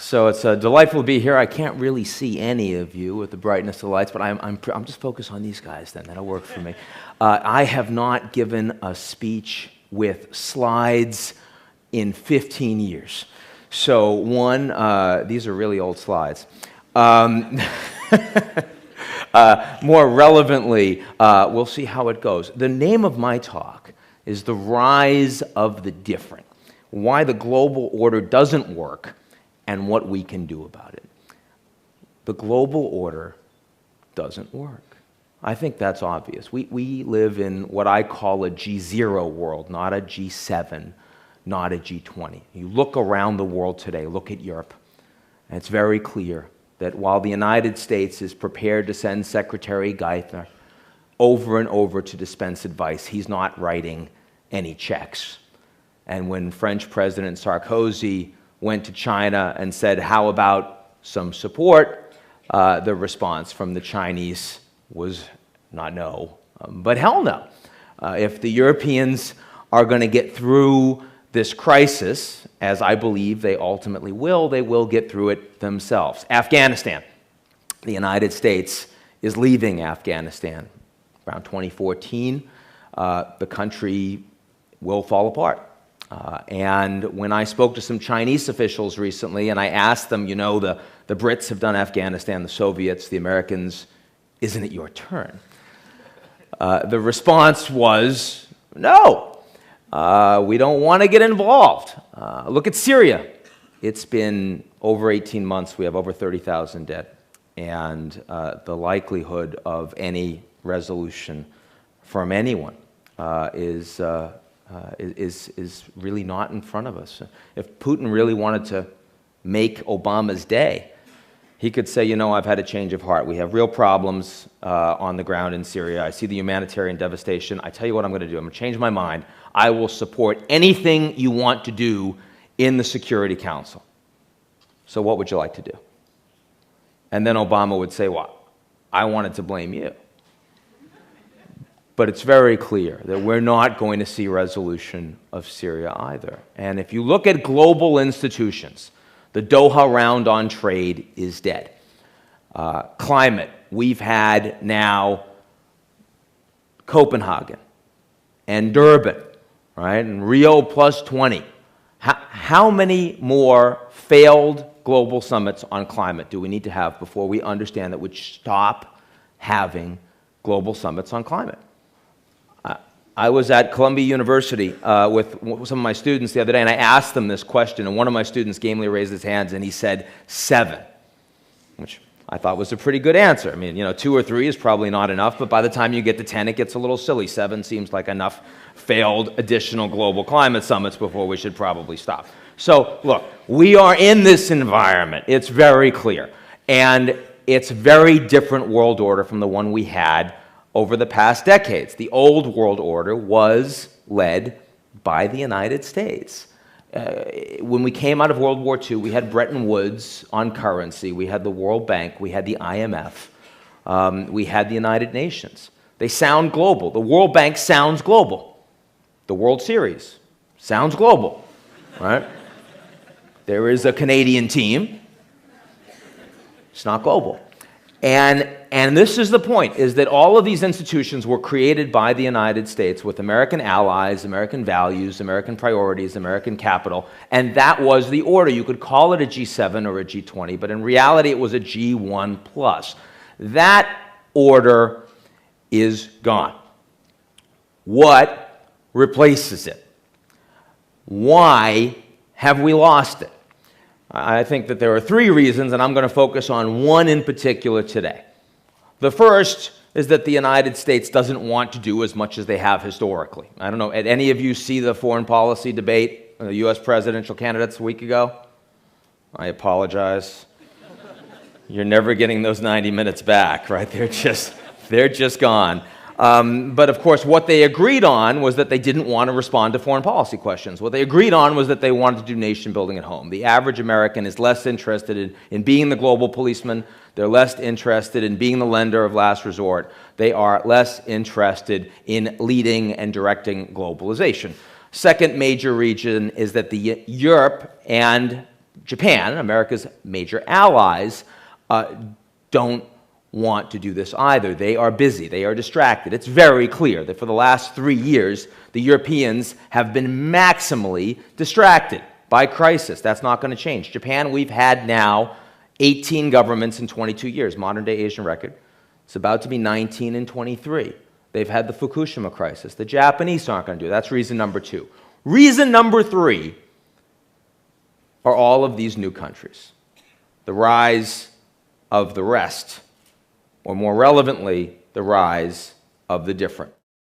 So it's delightful to be here. I can't really see any of you with the brightness of the lights, but I'm just focused on these guys then. That'll work for me. I have not given a speech with slides in 15 years. So these are really old slides. More relevantly, we'll see how it goes. The name of my talk is The Rise of the Different: Why the Global Order Doesn't Work and What We Can Do About It. The global order doesn't work. I think that's obvious. We live in what I call a G0 world, not a G7, not a G20. You look around the world today, look at Europe, and it's very clear that while the United States is prepared to send Secretary Geithner over and over to dispense advice, he's not writing any checks. And when French President Sarkozy went to China and said, how about some support, the response from the Chinese was not no, but hell no. If the Europeans are going to get through this crisis, as I believe they ultimately will, they will get through it themselves. Afghanistan. The United States is leaving Afghanistan. Around 2014, the country will fall apart. And when I spoke to some Chinese officials recently and I asked them, the Brits have done Afghanistan, the Soviets, the Americans, isn't it your turn? The response was, no, we don't want to get involved. Look at Syria. It's been over 18 months. We have over 30,000 dead. And the likelihood of any resolution from anyone is really not in front of us. If Putin really wanted to make Obama's day, he could say, I've had a change of heart. We have real problems on the ground in Syria. I see the humanitarian devastation. I tell you what I'm going to do. I'm going to change my mind. I will support anything you want to do in the Security Council. So what would you like to do? And then Obama would say, well, I wanted to blame you. But it's very clear that we're not going to see resolution of Syria either. And if you look at global institutions, the Doha round on trade is dead. Climate, we've had now Copenhagen and Durban, right? And Rio plus 20. How many more failed global summits on climate do we need to have before we understand that we stop having global summits on climate? I was at Columbia University with some of my students the other day, and I asked them this question, and one of my students gamely raised his hands, and he said 7, which I thought was a pretty good answer. I mean, 2 or 3 is probably not enough, but by the time you get to 10, it gets a little silly. 7 seems like enough failed additional global climate summits before we should probably stop. So, look, we are in this environment. It's very clear, and it's a very different world order from the one we had over the past decades. The old world order was led by the United States. When we came out of World War II, we had Bretton Woods on currency, we had the World Bank, we had the IMF, we had the United Nations. They sound global. The World Bank sounds global. The World Series sounds global, right? There is a Canadian team. It's not global. And this is the point, is that all of these institutions were created by the United States with American allies, American values, American priorities, American capital, and that was the order. You could call it a G7 or a G20, but in reality it was a G1+. That order is gone. What replaces it? Why have we lost it? I think that there are 3 reasons, and I'm going to focus on one in particular today. The first is that the United States doesn't want to do as much as they have historically. I don't know, did any of you see the foreign policy debate of the U.S. presidential candidates a week ago? I apologize. You're never getting those 90 minutes back, right? They're just gone. But of course, what they agreed on was that they didn't want to respond to foreign policy questions. What they agreed on was that they wanted to do nation building at home. The average American is less interested in being the global policeman. They're less interested in being the lender of last resort. They are less interested in leading and directing globalization. Second major region is that Europe and Japan, America's major allies, don't want to do this either. They are busy. They are distracted. It's very clear that for the last 3 years, the Europeans have been maximally distracted by crisis. That's not going to change. Japan, we've had now 18 governments in 22 years, modern-day Asian record. It's about to be 19 in 23. They've had the Fukushima crisis. The Japanese aren't going to do it. That's reason number 2. Reason number 3 are all of these new countries. The rise of the rest, or more relevantly, the rise of the different.